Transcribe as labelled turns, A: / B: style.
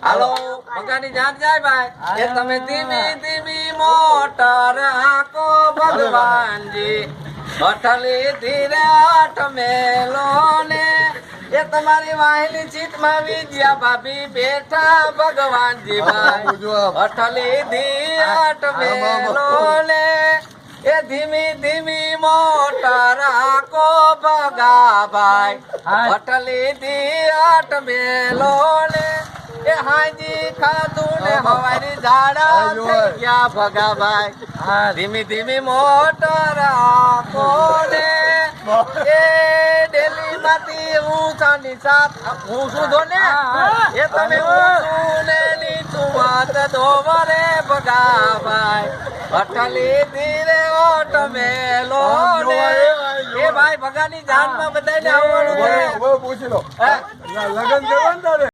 A: હાલો ભગાની જાન જાય ભાઈ એ તમે ધીમી ધીમી મોટર આંકો ભગવાનજી અઠલી ધીરે અઠ મેલો ને એ તમારી વાહિની ચિતમાં વિજયા ભાભી બેઠા ભગવાનજી ભાઈ અઠલી ધી અઠ મેલો ને એ ધીમી ધીમી મોટર આંકો ભગા ભાઈ અઠલી ધી અઠ મેલો ને એ હાજી ખાધું ને હવારી ઝાડા થઈ ગયા ભગા ભાઈ ધીમી ધીમી મોટર આંકો ને એ ડેલી માંથી ઊંચાની સાથ હું સુધો ને એ તમે ઊંચું ને નીચું વાત દોવરે ભગા ભાઈ અઠલી ધીરે ઓટ મેલો ને એ ભાઈ ભગાની જાનમાં બધાને આવવાનું છે.
B: પૂછી લો લગન જવાનું